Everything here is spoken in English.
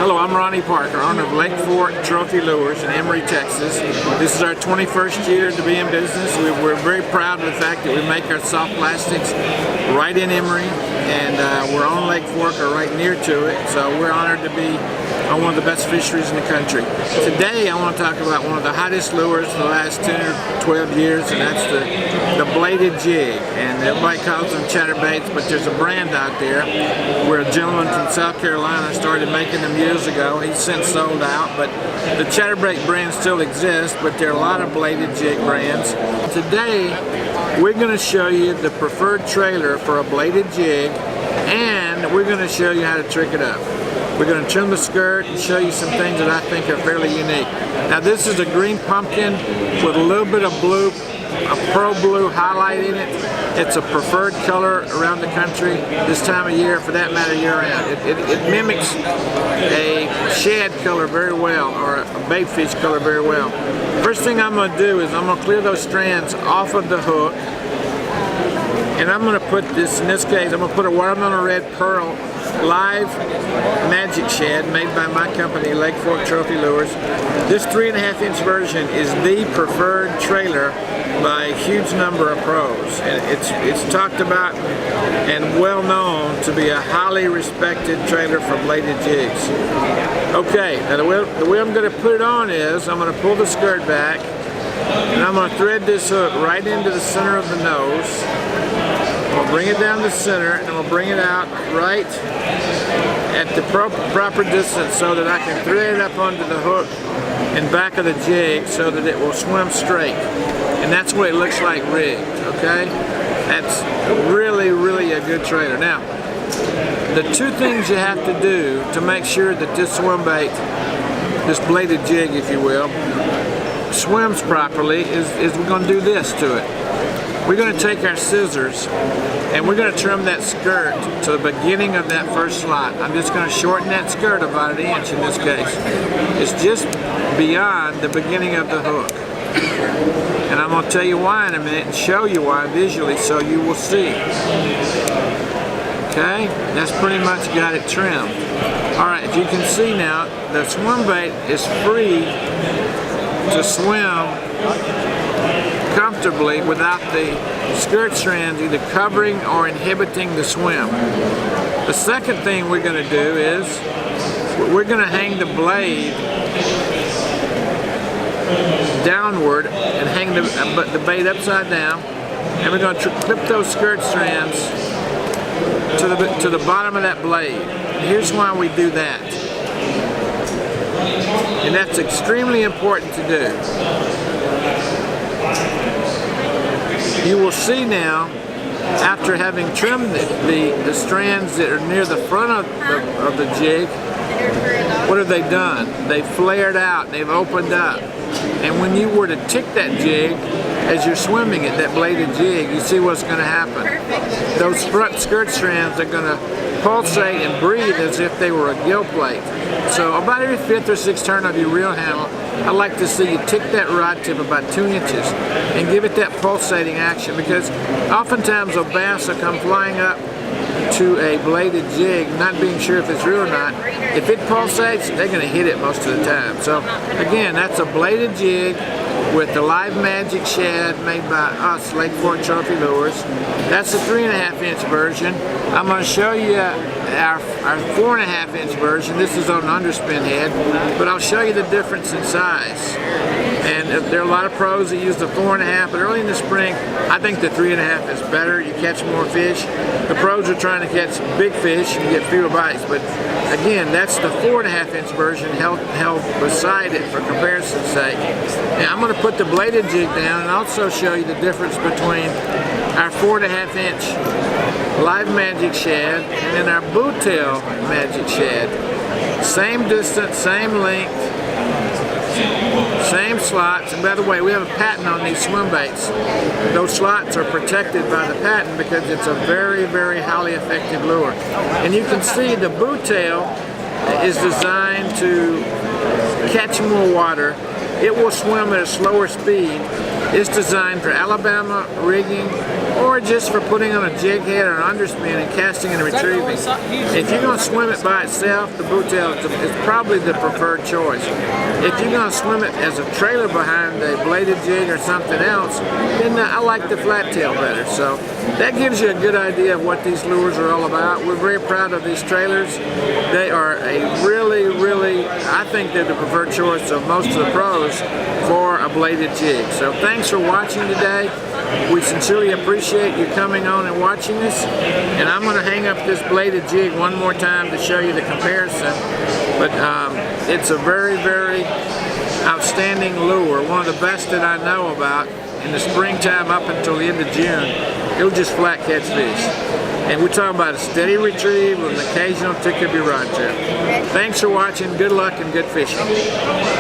Hello, I'm Ronnie Parker, owner of Lake Fork Trophy Lures in Emory, Texas. This is our 21st year to be in business. We're very proud of the fact that we make our soft plastics right in Emory, and we're on Lake Fork or right near to it, so we're honored to be on one of the best fisheries in the country. Today I want to talk about one of the hottest lures for the last 10 or 12 years, and that's the bladed jig. And everybody calls them chatterbaits, but there's a brand out there where a gentleman from South Carolina started making them years ago. He's since sold out, but the chatterbait brand still exists, but there are a lot of bladed jig brands. Today we're going to show you the preferred trailer for a bladed jig, and we're going to show you how to trick it up. We're going to trim the skirt and show you some things that I think are fairly unique. Now this is a green pumpkin with a little bit of blue, a pearl blue highlight in it. It's a preferred color around the country this time of year, for that matter year round. It mimics a shad color very well, or a baitfish color very well. First thing I'm going to do is I'm going to clear those strands off of the hook, and I'm going to put this, in this case, I'm going to put a watermelon red pearl live magic shad made by my company, Lake Fork Trophy Lures. This 3.5 inch version is the preferred trailer by a huge number of pros, and it's talked about and well known to be a highly respected trailer for bladed jigs. Okay, now the way I'm going to put it on is I'm going to pull the skirt back, and I'm going to thread this hook right into the center of the nose. I'm going to bring it down the center, and I'm going to bring it out right at the proper distance so that I can thread it up onto the hook and back of the jig so that it will swim straight. And that's what it looks like rigged, okay? That's really a good trailer. Now, the two things you have to do to make sure that this swim bait, this bladed jig if you will, swims properly is we're going to do this to it. We're going to take our scissors and we're going to trim that skirt to the beginning of that first slot. I'm just going to shorten that skirt about 1 inch in this case. It's just beyond the beginning of the hook. And I'm going to tell you why in a minute and show you why visually so you will see. Okay, that's pretty much got it trimmed. Alright, if you can see now, the swim bait is free to swim comfortably without the skirt strands either covering or inhibiting the swim. The second thing we're going to do is we're going to hang the blade downward and hang the bait upside down, and we're going to clip those skirt strands to the bottom of that blade. And here's why we do that, and that's extremely important to do. You will see now, after having trimmed the strands that are near the front of the jig, what have they done? They've flared out, they've opened up. And when you were to tick that jig, as you're swimming it, that bladed jig, you see what's going to happen. Those front skirt strands are going to pulsate and breathe as if they were a gill plate. So about every 5th or 6th turn of your reel handle, I like to see you tick that rod tip about 2 inches and give it that pulsating action, because oftentimes a bass will come flying up to a bladed jig not being sure if it's real or not. If it pulsates, they're going to hit it most of the time. So again, that's a bladed jig with the live magic shad made by us, Lake Fork Trophy Lures. That's the 3.5 inch version. I'm going to show you our 4.5 inch version. This is on an underspin head, but I'll show you the difference in size. And there are a lot of pros that use the 4.5, but early in the spring, I think the 3.5 is better. You catch more fish. The pros are trying to catch big fish and get fewer bites, but again, that's the 4.5 inch version held beside it for comparison's sake. Now I'm going to put the bladed jig down and also show you the difference between our 4.5 inch live magic shad and our boot tail magic shad. Same distance, same length, same slots. And by the way, we have a patent on these swim baits. Those slots are protected by the patent because it's a very highly effective lure. And you can see the boot tail is designed to catch more water. It will swim at a slower speed. It's designed for Alabama rigging or just for putting on a jig head or an underspin and casting and retrieving. If you're going to swim it by itself, the boottail is probably the preferred choice. If you're going to swim it as a trailer behind a bladed jig or something else, then I like the flat tail better. So that gives you a good idea of what these lures are all about. We're very proud of these trailers. They are a really, I think they're the preferred choice of most of the pros for a bladed jig. So thanks for watching today. We sincerely appreciate you coming on and watching this. And I'm going to hang up this bladed jig one more time to show you the comparison. But it's a very outstanding lure, one of the best that I know about. In the springtime up until the end of June, it'll just flat catch fish. And we're talking about a steady retrieve with an occasional tick of your rod trip. Thanks for watching. Good luck and good fishing.